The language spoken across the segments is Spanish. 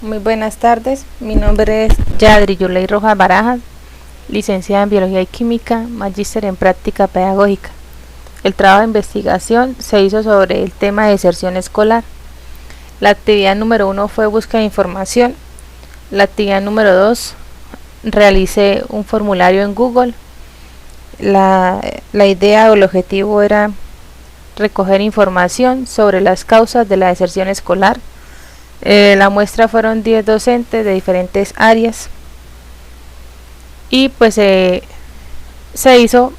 Muy buenas tardes, mi nombre es Yadri Yuley Rojas Barajas, licenciada en Biología y Química, magíster en Práctica Pedagógica. El trabajo de investigación se hizo sobre el tema de deserción escolar. La actividad número 1 fue búsqueda de información. La actividad número 2, realicé un formulario en Google. La idea o el objetivo era recoger información sobre las causas de la deserción escolar. La muestra fueron 10 docentes de diferentes áreas y pues se hizo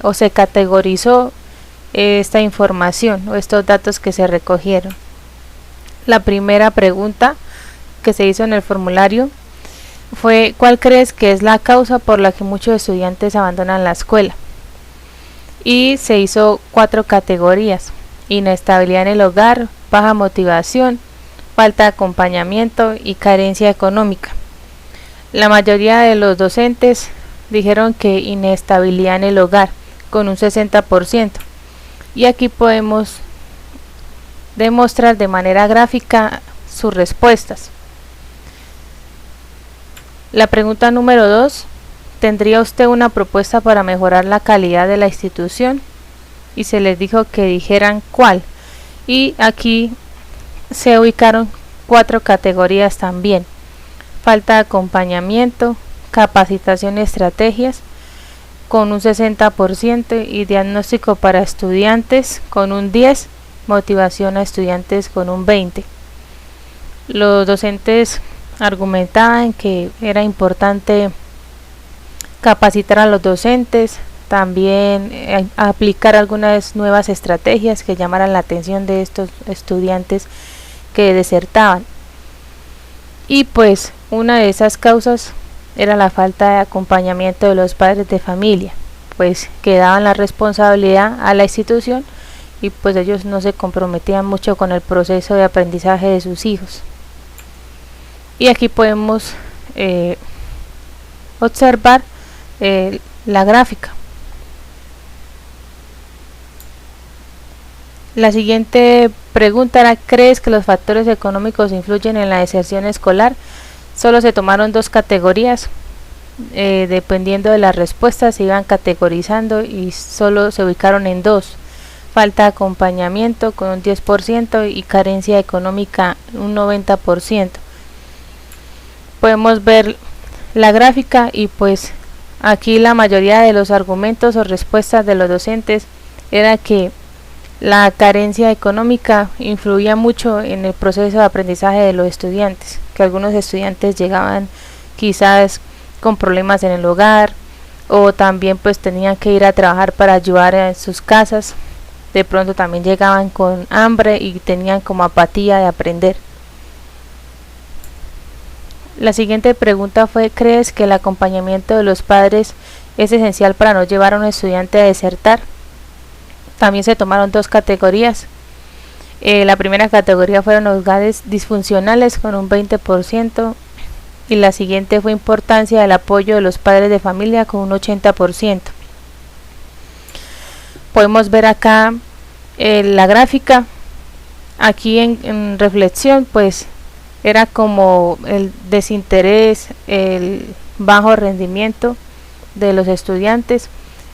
o se categorizó esta información o estos datos que se recogieron. La primera pregunta que se hizo en el formulario fue: ¿cuál crees que es la causa por la que muchos estudiantes abandonan la escuela? Y se hizo 4 categorías: inestabilidad en el hogar, baja motivación, falta de acompañamiento y carencia económica. La mayoría de los docentes dijeron que inestabilidad en el hogar, con un 60%, y aquí podemos demostrar de manera gráfica sus respuestas. La pregunta número 2: ¿tendría usted una propuesta para mejorar la calidad de la institución? Y se les dijo que dijeran cuál, y aquí se ubicaron 4 categorías también: falta de acompañamiento, capacitación y estrategias con un 60% y diagnóstico para estudiantes con un 10%, motivación a estudiantes con un 20%. Los docentes argumentaban que era importante capacitar a los docentes, también aplicar algunas nuevas estrategias que llamaran la atención de estos estudiantes que desertaban. Y pues una de esas causas era la falta de acompañamiento de los padres de familia, pues que daban la responsabilidad a la institución y pues ellos no se comprometían mucho con el proceso de aprendizaje de sus hijos. Y aquí podemos observar la gráfica. La siguiente pregunta era: ¿crees que los factores económicos influyen en la deserción escolar? Solo se tomaron 2 categorías, dependiendo de las respuestas se iban categorizando y solo se ubicaron en 2: falta de acompañamiento con un 10% y carencia económica un 90%. Podemos ver la gráfica y pues aquí la mayoría de los argumentos o respuestas de los docentes era que la carencia económica influía mucho en el proceso de aprendizaje de los estudiantes, que algunos estudiantes llegaban quizás con problemas en el hogar o también pues tenían que ir a trabajar para ayudar en sus casas. De pronto también llegaban con hambre y tenían como apatía de aprender. La siguiente pregunta fue: ¿crees que el acompañamiento de los padres es esencial para no llevar a un estudiante a desertar? También se tomaron 2 categorías. La primera categoría fueron hogares disfuncionales con un 20% y la siguiente fue importancia del apoyo de los padres de familia con un 80%. Podemos ver acá la gráfica. Aquí en reflexión pues era como el desinterés, el bajo rendimiento de los estudiantes.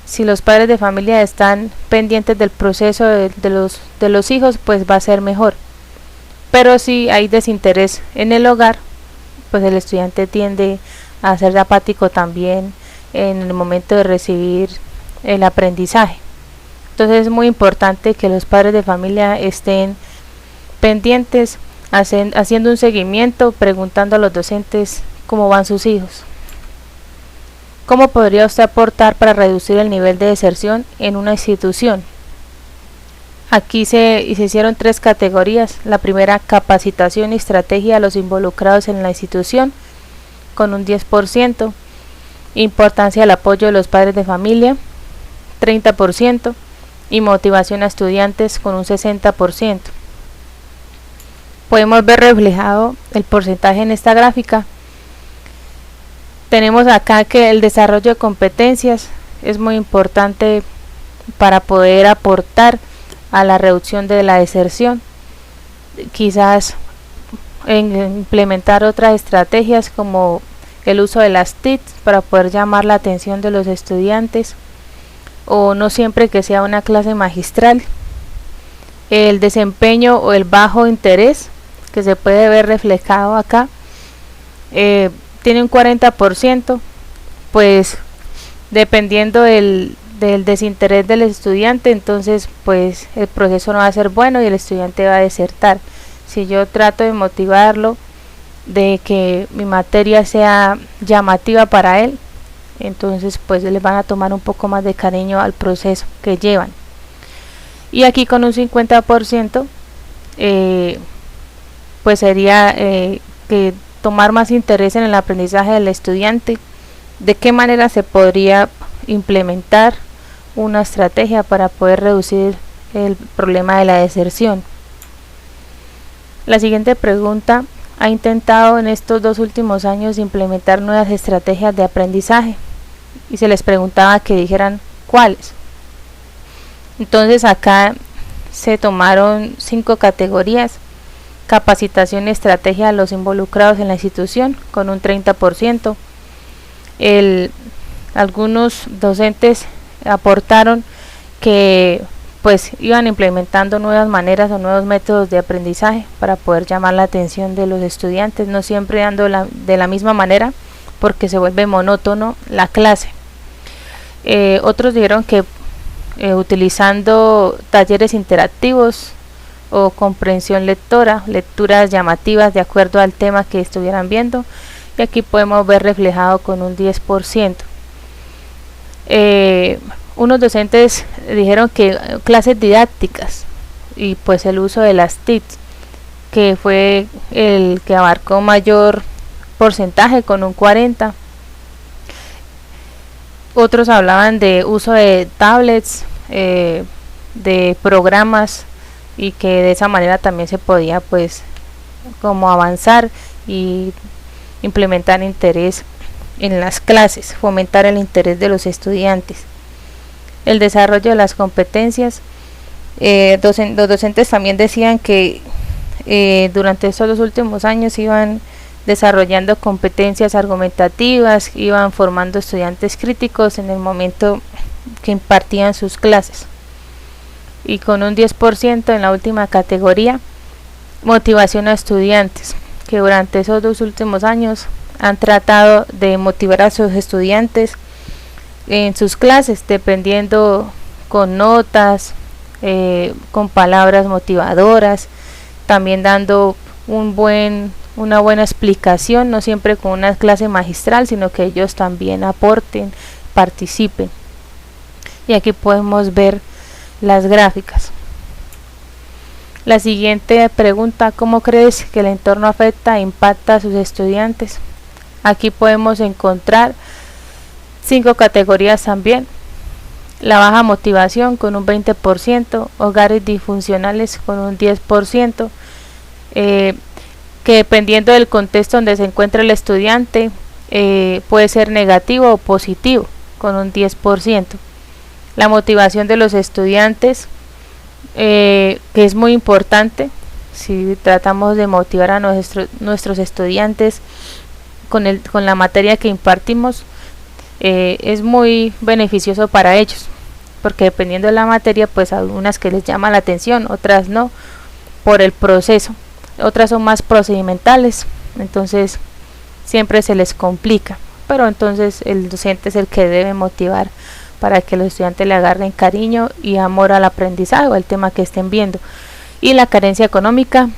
Si los padres de familia están pendientes del proceso de los hijos, pues va a ser mejor. Pero si hay desinterés en el hogar, pues el estudiante tiende a ser apático también en el momento de recibir el aprendizaje. Entonces es muy importante que los padres de familia estén pendientes, haciendo un seguimiento, preguntando a los docentes cómo van sus hijos. ¿Cómo podría usted aportar para reducir el nivel de deserción en una institución? Aquí se hicieron 3 categorías. La primera: capacitación y estrategia a los involucrados en la institución con un 10%, importancia del apoyo de los padres de familia 30% y motivación a estudiantes con un 60%. Podemos ver reflejado el porcentaje en esta gráfica. Tenemos acá que el desarrollo de competencias es muy importante para poder aportar a la reducción de la deserción. Quizás en implementar otras estrategias como el uso de las TICs para poder llamar la atención de los estudiantes, o no siempre que sea una clase magistral. El desempeño o el bajo interés que se puede ver reflejado acá, tiene un 40%, pues dependiendo del desinterés del estudiante, entonces pues el proceso no va a ser bueno y el estudiante va a desertar. Si yo trato de motivarlo, de que mi materia sea llamativa para él, entonces pues les van a tomar un poco más de cariño al proceso que llevan. Y aquí con un 50%, pues sería que tomar más interés en el aprendizaje del estudiante. De qué manera se podría implementar una estrategia para poder reducir el problema de la deserción. La siguiente pregunta: ¿ha intentado en estos 2 últimos años implementar nuevas estrategias de aprendizaje? Y se les preguntaba que dijeran cuáles. Entonces acá se tomaron 5 categorías: capacitación y estrategia a los involucrados en la institución, con un 30%. Algunos docentes aportaron que pues iban implementando nuevas maneras o nuevos métodos de aprendizaje para poder llamar la atención de los estudiantes, no siempre dando de la misma manera, porque se vuelve monótono la clase. Otros dijeron que utilizando talleres interactivos o comprensión lectora, lecturas llamativas de acuerdo al tema que estuvieran viendo, y aquí podemos ver reflejado con un 10%. Unos docentes dijeron que clases didácticas y pues el uso de las TICs, que fue el que abarcó mayor porcentaje con un 40%. Otros hablaban de uso de tablets, de programas, y que de esa manera también se podía pues como avanzar y implementar interés en las clases, fomentar el interés de los estudiantes. El desarrollo de las competencias, los docentes también decían que durante estos 2 últimos años iban desarrollando competencias argumentativas, iban formando estudiantes críticos en el momento que impartían sus clases. Y con un 10% en la última categoría, motivación a estudiantes, que durante esos 2 últimos años han tratado de motivar a sus estudiantes en sus clases, dependiendo con notas, con palabras motivadoras, también dando una buena explicación, no siempre con una clase magistral, sino que ellos también aporten, participen. Y aquí podemos ver las gráficas. La siguiente pregunta: ¿cómo crees que el entorno afecta e impacta a sus estudiantes? Aquí podemos encontrar 5 categorías también: la baja motivación con un 20%, hogares disfuncionales con un 10%, que dependiendo del contexto donde se encuentra el estudiante, puede ser negativo o positivo con un 10%. La motivación de los estudiantes, que es muy importante. Si tratamos de motivar a nuestros estudiantes con la materia que impartimos, es muy beneficioso para ellos, porque dependiendo de la materia, pues algunas que les llama la atención, otras no, por el proceso, otras son más procedimentales, entonces siempre se les complica, pero entonces el docente es el que debe motivar para que los estudiantes le agarren cariño y amor al aprendizaje o al tema que estén viendo. Y la carencia económica,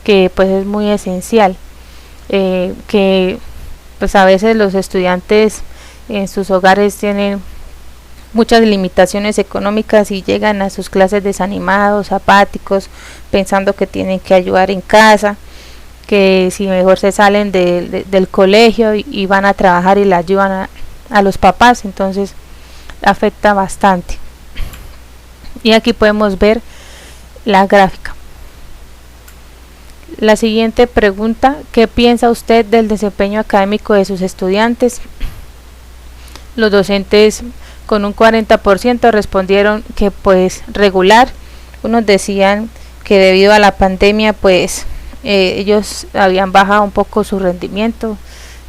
que pues es muy esencial, que pues a veces los estudiantes en sus hogares tienen muchas limitaciones económicas y llegan a sus clases desanimados, apáticos, pensando que tienen que ayudar en casa, que si mejor se salen del colegio y van a trabajar y le ayudan a los papás, entonces afecta bastante. Y aquí podemos ver la gráfica. La siguiente pregunta: ¿qué piensa usted del desempeño académico de sus estudiantes? Los docentes con un 40% respondieron que pues regular. Unos decían que debido a la pandemia pues ellos habían bajado un poco su rendimiento,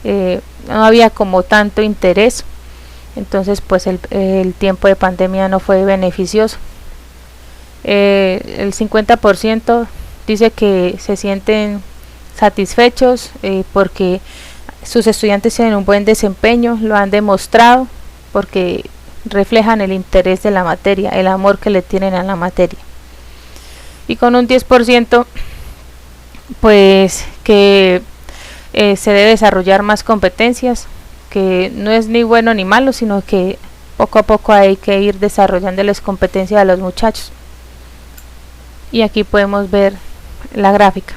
no había como tanto interés, entonces pues el tiempo de pandemia no fue beneficioso. El 50% dice que se sienten satisfechos porque sus estudiantes tienen un buen desempeño, lo han demostrado porque reflejan el interés de la materia, el amor que le tienen a la materia. Y con un 10% pues que se debe desarrollar más competencias, que no es ni bueno ni malo, sino que poco a poco hay que ir desarrollando las competencias a los muchachos. Y aquí podemos ver la gráfica.